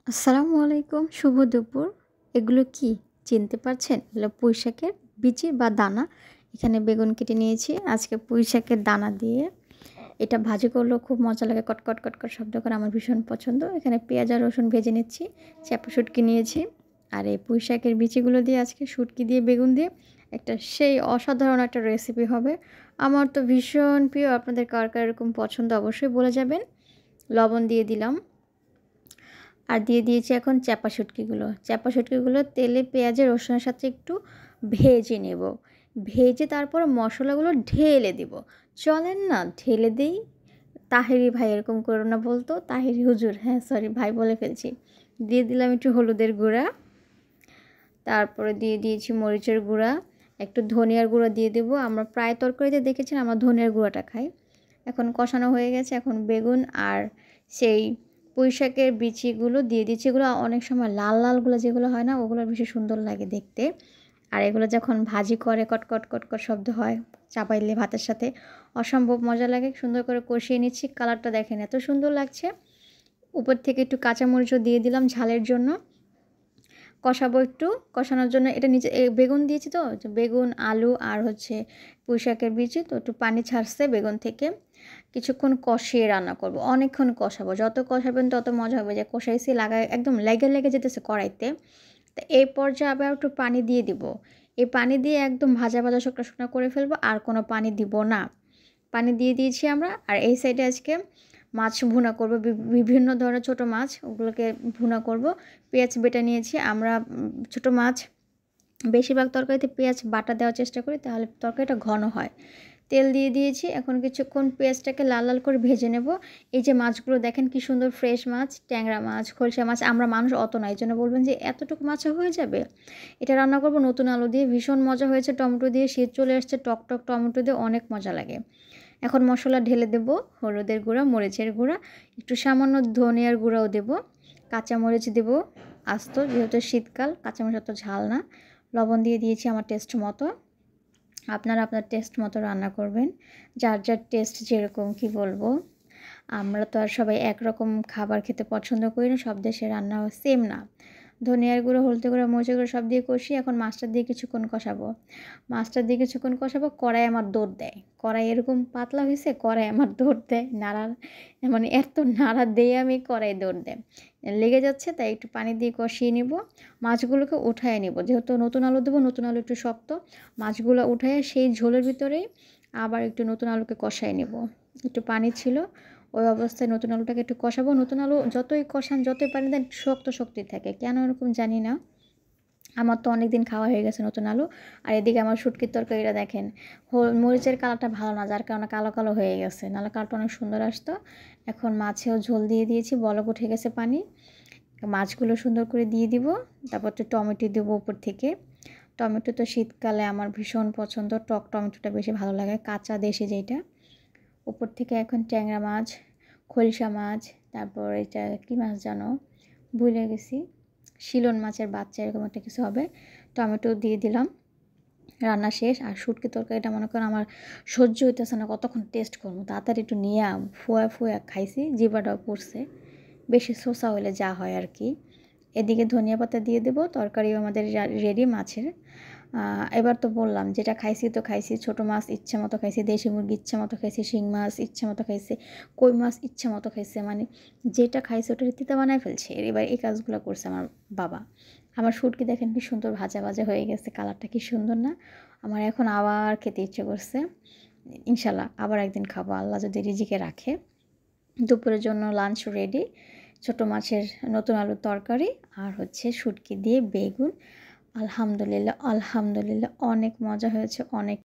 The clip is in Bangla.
আসসালামু আলাইকুম, শুভ দুপুর। এগুলো কি চিনতে পারছেন? এগুলো পুঁইশাকের বিচি বা দানা। এখানে বেগুন কেটে নিয়েছি। আজকে পুঁইশাকের দানা দিয়ে এটা ভাজি করলেও খুব মজা লাগে। কটকট, কটকট শব্দ করে আমার ভীষণ পছন্দ। এখানে পেঁয়াজ আর রসুন ভেজে নিচ্ছি। চ্যাপা শুটকি নিয়েছি। আর এই পুঁইশাকের বিচিগুলো দিয়ে আজকে শুটকি দিয়ে বেগুন দিয়ে একটা সেই অসাধারণ একটা রেসিপি হবে। আমার তো ভীষণ প্রিয়। আপনাদের কার কার এরকম পছন্দ অবশ্যই বলে যাবেন। লবণ দিয়ে দিলাম। আর দিয়ে দিয়েছি এখন চ্যাপা শুটকিগুলো তেলে পেঁয়াজে রসুনের সাথে একটু ভেজে নেব। ভেজে তারপর মশলাগুলো ঢেলে দিব। চলেন না ঢেলে দেই। তাহেরি ভাই এরকম করো না বলতো, তাহেরি হুজুর, হ্যাঁ সরি ভাই বলে ফেলছি। দিয়ে দিলাম একটু হলুদের গুঁড়া, তারপরে দিয়ে দিয়েছি মরিচের গুঁড়া, একটু ধনিয়ার গুঁড়া দিয়ে দেবো। আমরা প্রায় তরকারিতে দেখেছেন আমরা ধনিয়ার গুঁড়াটা খাই। এখন কষানো হয়ে গেছে, এখন বেগুন আর সেই পুঁইশাকের বিচিগুলো দিয়ে দিচ্ছি। এগুলো অনেক সময় লাল লালগুলো যেগুলো হয় না, ওগুলো বেশি সুন্দর লাগে দেখতে। আর এগুলো যখন ভাজি করে কটকট কটকট শব্দ হয়, চাপাইলে ভাতের সাথে অসম্ভব মজা লাগে। সুন্দর করে কষিয়ে নিচ্ছি। কালারটা দেখেন এত সুন্দর লাগছে। উপর থেকে একটু কাঁচামরিচও দিয়ে দিলাম ঝালের জন্য। কষাবো একটু, কষানোর জন্য এটা নিচে বেগুন দিয়েছি, তো বেগুন আলু আর হচ্ছে পুঁইশাকের বিচি, তো একটু পানি ছাড়ছে বেগুন থেকে। কিছুক্ষণ কষিয়ে রান্না করব, অনেকক্ষণ কষাবো। যত কষাবেন তত মজা হবে। যে কষাইছি লাগায় একদম লেগে লেগে যেতেছে কড়াইতে। তো এই পর্যায়ে আবার একটু পানি দিয়ে দিব। এই পানি দিয়ে একদম ভাজা ভাজা শুকনো শুকনো করে ফেলবো, আর কোনো পানি দিব না। পানি দিয়ে দিয়েছি আমরা। আর এই সাইডে আজকে মাছ ভুনা করব, বিভিন্ন ধরনের ছোটো মাছ, ওগুলোকে ভুনা করব। পেঁয়াজ বেটে নিয়েছি আমরা। ছোটো মাছ বেশিরভাগ তরকারিতে পেঁয়াজ বাটা দেওয়ার চেষ্টা করি, তাহলে তরকারিটা ঘন হয়। তেল দিয়ে দিয়েছি। এখন কিছুক্ষণ পেঁয়াজটাকে লাল লাল করে ভেজে নেব। এই যে মাছগুলো দেখেন কি সুন্দর ফ্রেশ মাছ, ট্যাংরা মাছ, খলসা মাছ। আমরা মানুষ অত না, এই জন্য বলবেন যে এতটুকু মাছে হয়ে যাবে। এটা রান্না করব নতুন আলু দিয়ে, ভীষণ মজা হয়েছে। টমেটো দিয়ে, শীত চলে আসছে, টক টক টমেটো দিয়ে অনেক মজা লাগে। এখন মশলা ঢেলে দেব। হলুদের গুঁড়া, মরিচের গুঁড়া, একটু সামান্য ধনিয়ার গুঁড়াও দেব, কাঁচামরিচ দেব আস্ত, যেহেতু শীতকাল কাঁচামরিচ অত ঝাল না। লবণ দিয়ে দিয়েছি আমার টেস্ট মতো। আপনারা আপনার টেস্ট মতো রান্না করবেন, যার যার টেস্ট যেরকম। কি বলবো, আমরা তো আর সবাই একরকম খাবার খেতে পছন্দ করি না, সব দেশের রান্না সেম না। ধনিয়ার গুঁড়ো, হলুদের গুঁড়ো, মরিচের গুঁড়ো সব দিয়ে কষি। এখন মাছটা দিয়ে কিছুক্ষণ কষাবো। কড়াই আমার দৌড় দেয়। কড়াই এরকম পাতলা হয়েছে, কড়াই আমার দৌড় দেয়। নাড়া মানে এত নাড়া দিয়ে আমি কড়াই দৌড় দেয়, লেগে যাচ্ছে। তাই একটু পানি দিয়ে কষিয়ে নিব। মাছগুলোকে উঠায় নিব, যেহেতু নতুন আলু দেবো, নতুন আলু একটু শক্ত। মাছগুলো উঠায় সেই ঝোলের ভিতরেই আবার একটু নতুন আলুকে কষায় নেব। একটু পানি ছিল, ওই অবস্থায় নতুন আলুটাকে একটু কষাবো। নতুন আলু যতই কষান, যতই পানি দেন, শক্ত শক্তই থাকে, কেন এরকম জানি না। আমার তো অনেক দিন খাওয়া হয়ে গেছে নতুন আলু। আর এদিকে আমার শুটকির তরকারিটা দেখেন, মরিচের কালারটা ভালো না, যার কারণে কালো কালো হয়ে গেছে, নাহলে কালারটা অনেক সুন্দর আসতো। এখন মাছেও ঝোল দিয়ে দিয়েছি, বলক উঠে গেছে পানি। মাছগুলো সুন্দর করে দিয়ে দিব। তারপর তো টমেটো দেবো উপর থেকে। টমেটো তো শীতকালে আমার ভীষণ পছন্দ, টক টমেটোটা বেশি ভালো লাগে, কাঁচা দেশি যেটা। উপর থেকে এখন ট্যাংরা মাছ, খলসা মাছ, তারপর এটা কী মাছ জানো, ভুলে গেছি, শিলন মাছের বাচ্চা এরকম একটা কিছু হবে। টমেটো দিয়ে দিলাম। রান্না শেষ। আর শুটকি তরকারিটা মনে করেন আমার সহ্য হইতেছে না, কতক্ষণ টেস্ট করবো, তাড়াতাড়ি একটু নিয়ে ফুয়া ফুয়া খাইছি, জিবাটাও পড়ছে। বেশি শসা হলে যা হয় আর কি। এদিকে ধনিয়া পাতা দিয়ে দেবো। তরকারিও আমাদের রেডি মাছের। এবার তো বললাম যেটা খাইছি তো খাইছি, ছোটো মাছ ইচ্ছে মতো খাইছি, দেশি মুরগি ইচ্ছে মতো খাইছি, শিং মাছ ইচ্ছে মতো খাইছে, কই মাছ ইচ্ছে মতো খাইছে, মানে যেটা খাইছে ওটা রীতিতে বানায় ফেলছে। এবার এই কাজগুলো করছে আমার বাবা। আমার শুটকি দেখেন কি সুন্দর ভাজা ভাজা হয়ে গেছে, কালারটা কি সুন্দর না। আমার এখন আবার খেতে ইচ্ছে করছে। ইনশাল্লাহ আবার একদিন খাবো, আল্লাহ যদি রিজিকে রাখে। দুপুরের জন্য লাঞ্চ রেডি। ছোটো মাছের নতুন আলুর তরকারি আর হচ্ছে শুটকি দিয়ে বেগুন। আলহামদুলিল্লাহ আলহামদুলিল্লাহ, অনেক মজা হয়েছে, অনেক।